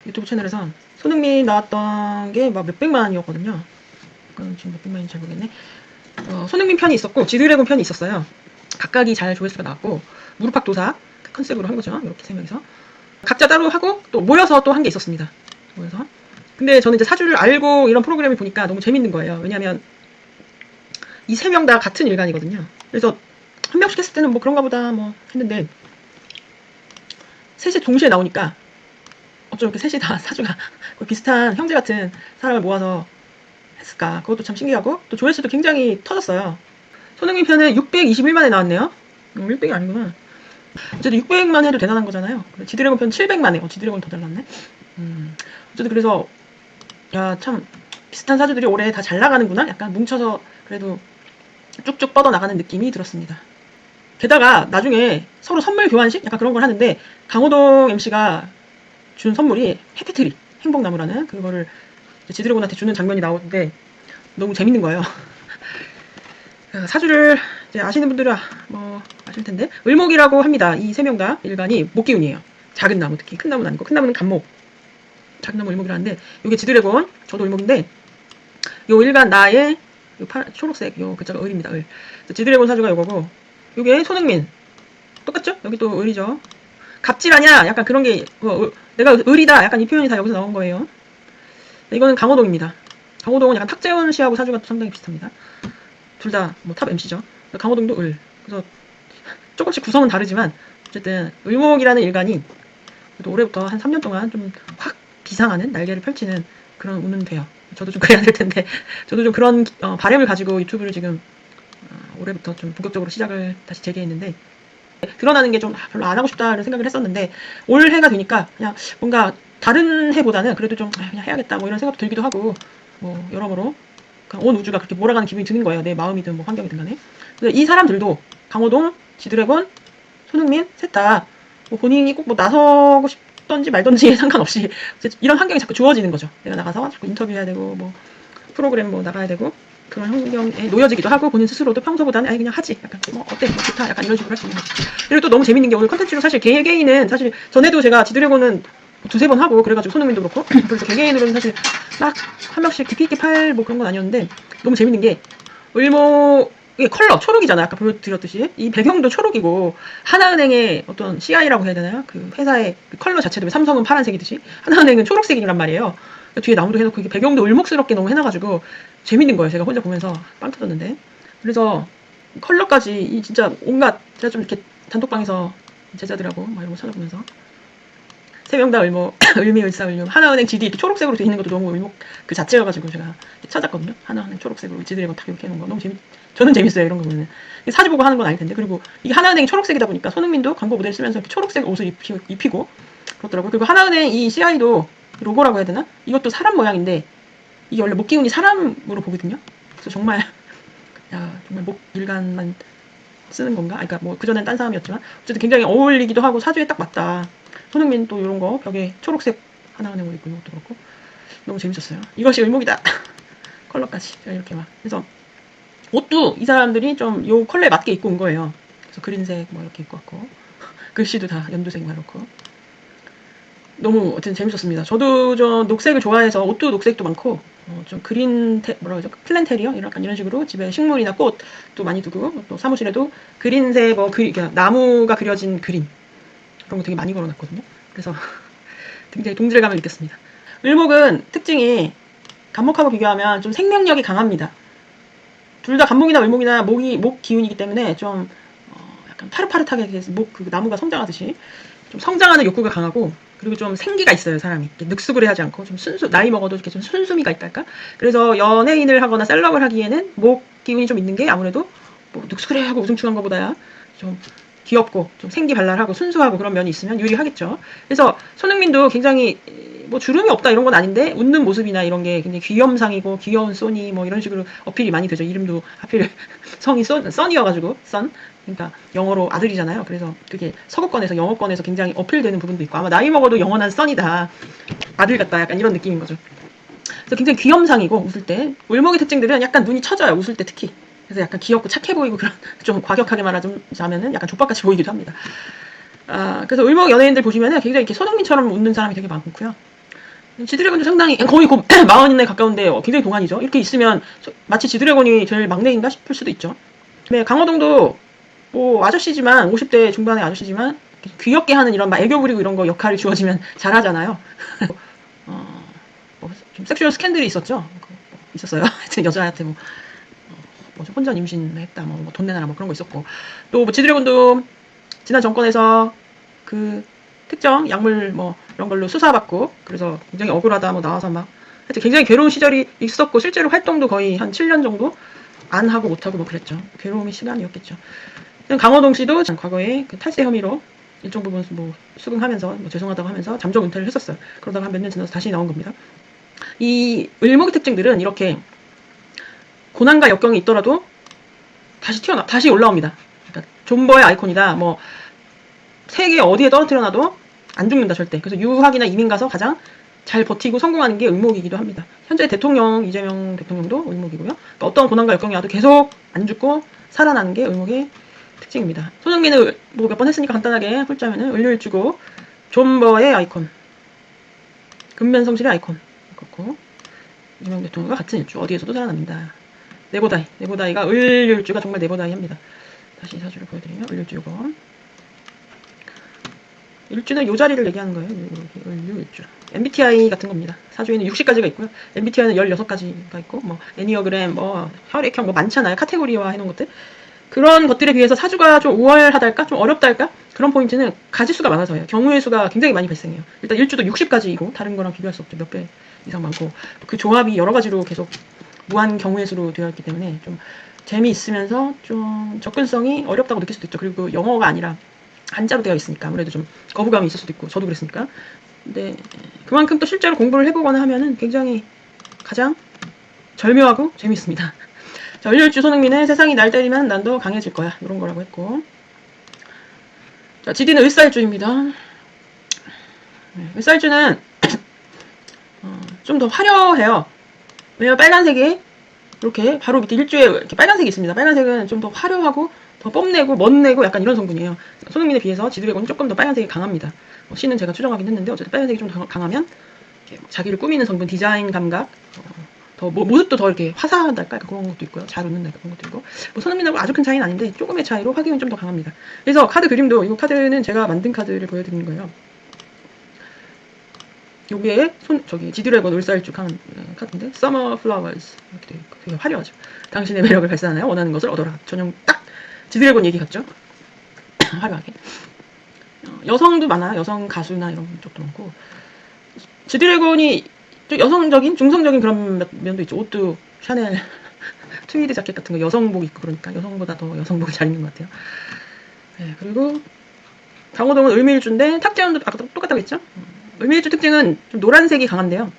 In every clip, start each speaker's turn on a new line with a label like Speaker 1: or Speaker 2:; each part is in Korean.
Speaker 1: 유튜브 채널에서 손흥민 나왔던 게 막 몇백만 원이었거든요. 지금 몇백만인지 잘 모르겠네. 손흥민 편이 있었고 지드래곤 편이 있었어요. 각각이 잘 조회수가 나왔고 무릎팍도사 컨셉으로 한 거죠. 이렇게 세 명이서 각자 따로 하고 또 모여서 또 한 게 있었습니다. 모여서. 근데 저는 이제 사주를 알고 이런 프로그램을 보니까 너무 재밌는 거예요. 왜냐하면 이 세 명 다 같은 일간이거든요. 그래서 한 명씩 했을 때는 뭐 그런가 보다 뭐 했는데 셋이 동시에 나오니까 어쩜 이렇게 셋이 다 사주가 비슷한 형제 같은 사람을 모아서 했을까. 그것도 참 신기하고 또 조회수도 굉장히 터졌어요. 손흥민 편은 621만에 나왔네요. 600이 아니구나. 어쨌든 600만 해도 대단한 거잖아요. 지드래곤 편 700만에 지드래곤 더 달랐네. 어쨌든 그래서 야 참 비슷한 사주들이 올해 다 잘 나가는구나. 약간 뭉쳐서 그래도 쭉쭉 뻗어나가는 느낌이 들었습니다. 게다가 나중에 서로 선물 교환식? 약간 그런 걸 하는데 강호동 MC가 준 선물이 해피트리 행복나무라는 그거를 지드래곤한테 주는 장면이 나오는데 너무 재밌는 거예요. 사주를 이제 아시는 분들은 뭐 아실 텐데 을목이라고 합니다. 이 세 명 다 일간이 목기운이에요. 작은 나무, 특히 큰 나무는 아니고 큰 나무는 간목, 작은 나무 을목이라는데 이게 지드래곤, 저도 을목인데 요 일간 나의 요 초록색 요 글자가 을입니다. 을. 지드래곤 사주가 요거고 요게 손흥민 똑같죠? 여기 또 을이죠. 갑질하냐? 약간 그런 게 내가 을이다. 약간 이 표현이 다 여기서 나온 거예요. 이거는 강호동입니다. 강호동은 약간 탁재훈 씨하고 사주가 상당히 비슷합니다. 둘 다 뭐 탑 MC죠. 강호동도 을. 그래서 조금씩 구성은 다르지만 어쨌든 을목이라는 일간이 그래도 올해부터 한 3년 동안 좀 확 비상하는 날개를 펼치는 그런 운은 돼요. 저도 좀 그래야 될 텐데 저도 좀 그런 바람을 가지고 유튜브를 지금 올해부터 좀 본격적으로 시작을 다시 재개했는데 드러나는 게 좀 별로 안 하고 싶다는 생각을 했었는데 올해가 되니까 그냥 뭔가 다른 해보다는 그래도 좀 그냥 해야겠다 뭐 이런 생각도 들기도 하고 뭐 여러모로 온 우주가 그렇게 몰아가는 기분이 드는 거예요. 내 마음이든 뭐 환경이든 간에. 이 사람들도 강호동, 지드래곤, 손흥민 셋 다 뭐 본인이 꼭 뭐 나서고 싶던지 말던지에 상관없이 이런 환경이 자꾸 주어지는 거죠. 내가 나가서 자꾸 인터뷰해야 되고 뭐 프로그램 뭐 나가야 되고 그런 환경에 놓여지기도 하고 본인 스스로도 평소보다는 아니 그냥 하지 약간 뭐 어때 뭐 좋다 약간 이런 식으로 할 수 있는 거죠. 그리고 또 너무 재밌는 게 오늘 컨텐츠로 사실 개개인은 사실 전에도 제가 지드래곤은 두세 번 하고 그래가지고 손흥민도 그렇고 그래서 개개인으로는 사실 막 한 명씩 깊이 있게 팔 뭐 그런 건 아니었는데 너무 재밌는 게 을목 이게 컬러 초록이잖아. 아까 보여드렸듯이 이 배경도 초록이고 하나은행의 어떤 CI라고 해야 되나요? 그 회사의 그 컬러 자체도 삼성은 파란색이듯이 하나은행은 초록색이란 말이에요. 뒤에 나무도 해놓고 이게 배경도 을목스럽게 너무 해놔가지고 재밌는 거예요. 제가 혼자 보면서 빵 터졌는데. 그래서 컬러까지 이 진짜 온갖 제가 좀 이렇게 단톡방에서 제자들하고 막 이런 거 찾아보면서 세 명 다 을목, 을미, 을사, 을룡 하나은행 GD 이렇게 초록색으로 되어 있는 것도 너무 을목 그 자체여가지고 제가 찾았거든요. 하나은행 초록색으로 지드래곤 딱 이렇게 해놓은 거 너무 저는 재밌어요. 이런 거 보면은 사진 보고 하는 건 아닐 텐데 그리고 이게 하나은행이 초록색이다 보니까 손흥민도 광고 모델 쓰면서 이렇게 초록색 옷을 입히고 그렇더라고요. 그리고 하나은행 이 CI도 로고라고 해야 되나? 이것도 사람 모양인데 이게 원래 목기운이 사람으로 보거든요. 그래서 정말 정말 목일간만 쓰는 건가? 그러니까 뭐 그전엔 딴 사람이었지만 어쨌든 굉장히 어울리기도 하고 사주에 딱 맞다. 손흥민 또 이런 거 벽에 초록색 하나은행으로 입고 이것도 그렇고 너무 재밌었어요. 이것이 을목이다. 컬러까지 이렇게 막 그래서 옷도 이 사람들이 좀 요 컬러에 맞게 입고 온 거예요. 그래서 그린색 뭐 이렇게 입고 왔고 글씨도 다 연두색 막 이렇고 너무 어쨌든 재밌었습니다. 저도 저 녹색을 좋아해서 옷도 녹색도 많고 좀 그린 뭐라 그러죠? 플랜테리어 약간 이런 식으로 집에 식물이나 꽃도 많이 두고 또 사무실에도 그린색 나무가 그려진 그림 그런 거 되게 많이 걸어놨거든요. 그래서 굉장히 동질감을 느꼈습니다. 을목은 특징이 간목하고 비교하면 좀 생명력이 강합니다. 둘 다 간목이나 을목이나 목 기운이기 때문에 좀 약간 파릇파릇하게 그 나무가 성장하듯이 좀 성장하는 욕구가 강하고 그리고 좀 생기가 있어요. 사람이 늑수그레하지 않고 좀 나이 먹어도 이렇게 좀 순수미가 있달까. 그래서 연예인을 하거나 셀럽을 하기에는 목 기운이 좀 있는 게 아무래도 뭐 늑수그레하고 우중충한 것보다야 좀 귀엽고 좀 생기발랄하고 순수하고 그런 면이 있으면 유리하겠죠. 그래서 손흥민도 굉장히 뭐 주름이 없다 이런 건 아닌데 웃는 모습이나 이런 게 굉장히 귀염상이고 귀여운 소니 뭐 이런 식으로 어필이 많이 되죠. 이름도 하필 성이 써니여가지고 썬 그러니까 영어로 아들이잖아요. 그래서 그게 서구권에서 영어권에서 굉장히 어필되는 부분도 있고 아마 나이 먹어도 영원한 써니다 아들 같다 약간 이런 느낌인 거죠. 그래서 굉장히 귀염상이고 웃을 때 을목의 특징들은 약간 눈이 처져요. 웃을 때 특히. 그래서 약간 귀엽고 착해 보이고 그런 좀 과격하게 말하자면은 약간 족박같이 보이기도 합니다. 그래서 을목 연예인들 보시면은 굉장히 이렇게 손흥민처럼 웃는 사람이 되게 많고요. 지드래곤도 상당히 거의 곧 마흔에 가까운데 굉장히 동안이죠. 이렇게 있으면 마치 지드래곤이 제일 막내인가 싶을 수도 있죠. 네, 강호동도 뭐 아저씨지만 50대 중반의 아저씨지만 귀엽게 하는 이런 막 애교 부리고 이런 거 역할이 주어지면 잘하잖아요. 좀 섹슈얼 스캔들이 있었죠. 있었어요. 하여튼 여자한테 혼자 임신했다, 돈 내놔라, 그런 거 있었고. 또 지드래곤도 지난 정권에서 그 특정 약물 이런 걸로 수사받고, 그래서 굉장히 억울하다, 나와서 하여튼 굉장히 괴로운 시절이 있었고, 실제로 활동도 거의 한 7년 정도 안 하고 못 하고 그랬죠. 괴로움의 시간이었겠죠. 강호동 씨도 과거에 그 탈세 혐의로 일정 부분 수긍하면서 죄송하다고 하면서 잠적 은퇴를 했었어요. 그러다가 한 몇 년 지나서 다시 나온 겁니다. 이 을목의 특징들은 이렇게 고난과 역경이 있더라도 다시 올라옵니다. 그러니까 존버의 아이콘이다. 세계 어디에 떨어뜨려놔도 안 죽는다, 절대. 그래서 유학이나 이민 가서 가장 잘 버티고 성공하는 게 을목이기도 합니다. 현재 대통령 이재명 대통령도 을목이고요. 그러니까 어떤 고난과 역경이 와도 계속 안 죽고 살아나는 게 을목의 특징입니다. 손흥민은 몇 번 했으니까 간단하게 훑자면은 을류일주고 존버의 아이콘, 근면성실의 아이콘. 그렇고 이재명 대통령과 같은 일주, 어디에서도 살아납니다. 네보다이가 을류일주가 정말 네보다이 합니다. 다시 사주를 보여드리면 을류일주고, 일주는 요 자리를 얘기하는 거예요. 을류일주. MBTI 같은 겁니다. 사주에는 60가지가 있고요. MBTI는 16가지가 있고, 애니어그램, 혈액형, 많잖아요. 카테고리화 해놓은 것들. 그런 것들에 비해서 사주가 좀 우월하달까? 좀 어렵달까? 그런 포인트는 가지수가 많아서요. 경우의 수가 굉장히 많이 발생해요. 일단 일주도 60가지이고, 다른 거랑 비교할 수 없죠. 몇 배 이상 많고. 그 조합이 여러 가지로 계속 무한 경우의 수로 되어 있기 때문에 좀 재미있으면서 좀 접근성이 어렵다고 느낄 수도 있죠. 그리고 영어가 아니라 한자로 되어 있으니까 아무래도 좀 거부감이 있을 수도 있고, 저도 그랬으니까. 근데 그만큼 또 실제로 공부를 해보거나 하면은 굉장히 가장 절묘하고 재미있습니다. 자, 을류일주 손흥민은 세상이 날 때리면 난 더 강해질 거야, 이런 거라고 했고. 자, 지디는 을사일주입니다. 을사일주는 좀 더 화려해요. 왜냐면 빨간색이 이렇게 바로 밑에 일주에 이렇게 빨간색이 있습니다. 빨간색은 좀 더 화려하고 더 뽐내고 멋내고 약간 이런 성분이에요. 손흥민에 비해서 지드래곤은 조금 더 빨간색이 강합니다. C는 제가 추정하긴 했는데 어쨌든 빨간색이 좀 더 강하면 자기를 꾸미는 성분, 디자인 감각, 더 모습도 더 이렇게 화사하달까, 그런 것도 있고요. 잘 웃는달까, 그런 것도 있고. 손흥민하고 아주 큰 차이는 아닌데 조금의 차이로 확인은 좀 더 강합니다. 그래서 카드 그림도, 이 카드는 제가 만든 카드를 보여드리는 거예요. 여기에 지드래곤 을사일축 한 카드인데, Summer Flowers 이렇게 되어 있고 되게 화려하죠. 당신의 매력을 발산하여 원하는 것을 얻어라. 전용 딱 지드래곤 얘기 같죠? 화려하게. 여성도 많아요. 여성 가수나 이런 쪽도 많고. 지드래곤이 좀 여성적인, 중성적인 그런 면도 있죠. 옷도 샤넬 트위드 자켓 같은 거 여성복 입고, 그러니까 여성보다 더 여성복을 잘 입는 것 같아요. 네, 그리고 강호동은 을미일주인데 탁재훈도 아까 똑같다고 했죠? 을미일주 특징은 좀 노란색이 강한데요.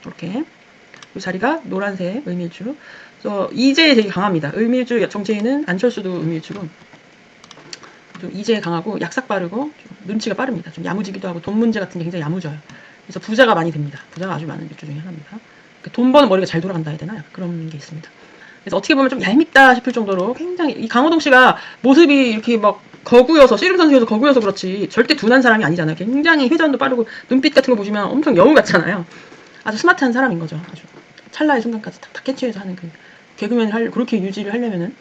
Speaker 1: 이렇게 이 자리가 노란색 을미일주. 그래서 이제에 되게 강합니다. 을미일주 정체에는 안철수도 을미일주고, 좀 이제에 강하고 약삭 빠르고 좀 눈치가 빠릅니다. 좀 야무지기도 하고 돈 문제 같은 게 굉장히 야무져요. 그래서 부자가 많이 됩니다. 부자가 아주 많은 일주 중에 하나입니다. 돈 버는 머리가 잘 돌아간다 해야 되나? 그런 게 있습니다. 그래서 어떻게 보면 좀 얄밉다 싶을 정도로 굉장히, 이 강호동 씨가 모습이 이렇게 거구여서, 씨름 선수여서 거구여서 그렇지 절대 둔한 사람이 아니잖아요. 굉장히 회전도 빠르고 눈빛 같은 거 보시면 엄청 여우 같잖아요. 아주 스마트한 사람인 거죠. 아주 찰나의 순간까지 탁탁 캐치해서 하는 그 개그맨을 그렇게 유지를 하려면은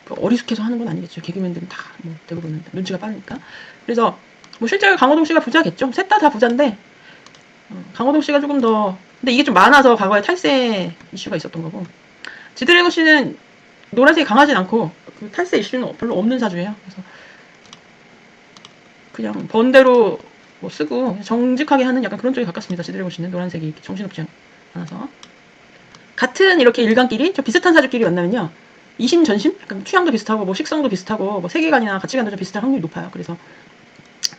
Speaker 1: 어리숙해서 하는 건 아니겠죠. 개그맨들은 다 대부분은 눈치가 빠르니까. 그래서 실제로 강호동 씨가 부자겠죠. 셋 다 부자인데 강호동 씨가 조금 더, 근데 이게 좀 많아서 과거에 탈세 이슈가 있었던 거고, 지드래곤 씨는 노란색이 강하진 않고 그 탈세 이슈는 별로 없는 사주예요. 그래서 그냥 번대로 쓰고 정직하게 하는 약간 그런 쪽에 가깝습니다. 지드래곤 씨는 노란색이 정신없지 않아서. 같은 이렇게 일간끼리 좀 비슷한 사주끼리 만나면요, 이심전심? 약간 취향도 비슷하고 식성도 비슷하고 세계관이나 가치관도 좀 비슷할 확률이 높아요. 그래서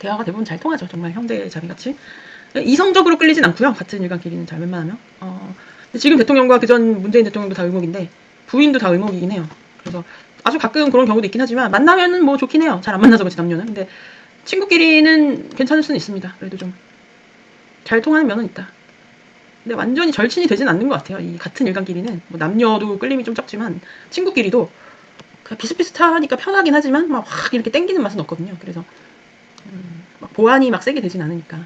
Speaker 1: 대화가 대부분 잘 통하죠. 정말 형제자매같이. 이성적으로 끌리진 않고요. 같은 일간끼리는 잘 웬만하면. 근데 지금 대통령과 그전 문재인 대통령도 다 을목인데 부인도 다 을목이긴 해요. 그래서 아주 가끔 그런 경우도 있긴 하지만 만나면은 좋긴 해요. 잘 안 만나서 그렇지, 남녀는. 근데 친구끼리는 괜찮을 수는 있습니다. 그래도 좀 잘 통하는 면은 있다. 근데 완전히 절친이 되진 않는 것 같아요. 이 같은 일간끼리는 남녀도 끌림이 좀 적지만 친구끼리도 비슷비슷하니까 편하긴 하지만 확 이렇게 땡기는 맛은 없거든요. 그래서 보안이 세게 되진 않으니까